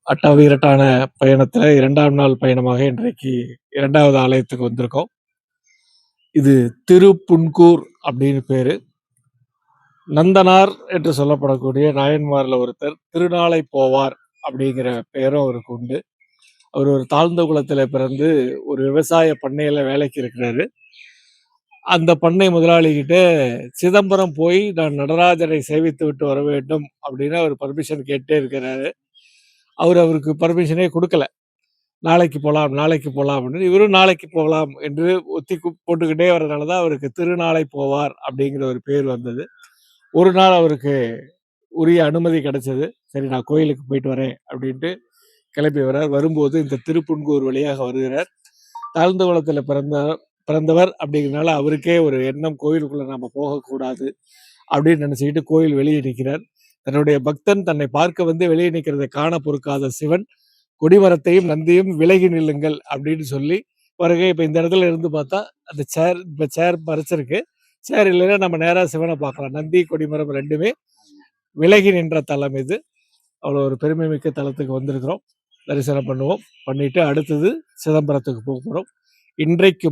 அட்டவீரட்டான பயணத்துல 2ஆம் நாள் பயணமாக இன்றைக்கு 2வது ஆலயத்துக்கு வந்திருக்கோம். இது திருப்புன்கூர் அப்படின்னு பேரு. நந்தனார் என்று சொல்லப்படக்கூடிய நாயன்மார்ல ஒருத்தர் திருநாளை போவார் அப்படிங்கிற பெயரும் அவருக்கு உண்டு. அவர் ஒரு தாழ்ந்த குலத்துல பிறந்து ஒரு விவசாய பண்ணையில வேலைக்கு இருக்கிறாரு. அந்த பண்ணை முதலாளிகிட்ட சிதம்பரம் போய் நான் நடராஜரை சேவித்து விட்டு வர வேண்டும் அப்படின்னு அவர் பர்மிஷன் கேட்டே இருக்கிறாரு. அவருக்கு பர்மிஷனே கொடுக்கல. நாளைக்கு போலாம், நாளைக்கு போலாம் அப்படின்னு. இவரும் நாளைக்கு போகலாம் என்று ஒத்தி போட்டுக்கிட்டே வரதுனால தான் அவருக்கு திருநாளை போவார் அப்படிங்கிற ஒரு பேர் வந்தது. ஒரு நாள் அவருக்கு உரிய அனுமதி கிடைச்சது. சரி நான் கோயிலுக்கு போயிட்டு வரேன் அப்படின்ட்டு கிளம்பி வர்றார். வரும்போது இந்த திருப்புன்கூர் வழியாக வருகிறார். தாழ்ந்த குலத்துல பிறந்தவர் அப்படிங்கிறனால அவருக்கே ஒரு எண்ணம், கோயிலுக்குள்ள நாம போகக்கூடாது அப்படின்னு நினைச்சுக்கிட்டு கோயில் வெளியே நிற்கிறார். தன்னுடைய பக்தன் தன்னை பார்க்க வந்து வெளியே நிற்கிறதை காண பொறுக்காத சிவன் கொடிமரத்தையும் நந்தியும் விலகி நில்லுங்கள் அப்படின்னு சொல்லி வருகை. இப்ப இந்த இடத்துல இருந்து பார்த்தா அந்த சேர் மறைச்சிருக்கு. சேர் இல்லைன்னா நம்ம நேரா சிவனை பார்க்கலாம். நந்தி கொடிமரம் ரெண்டுமே விலகி நின்ற தலம் இது. அவ்வளோ ஒரு பெருமை மிக்க தலத்துக்கு வந்திருக்கிறோம். தரிசனம் பண்ணுவோம். பண்ணிட்டு அடுத்தது சிதம்பரத்துக்கு போக போறோம். இன்றைக்கு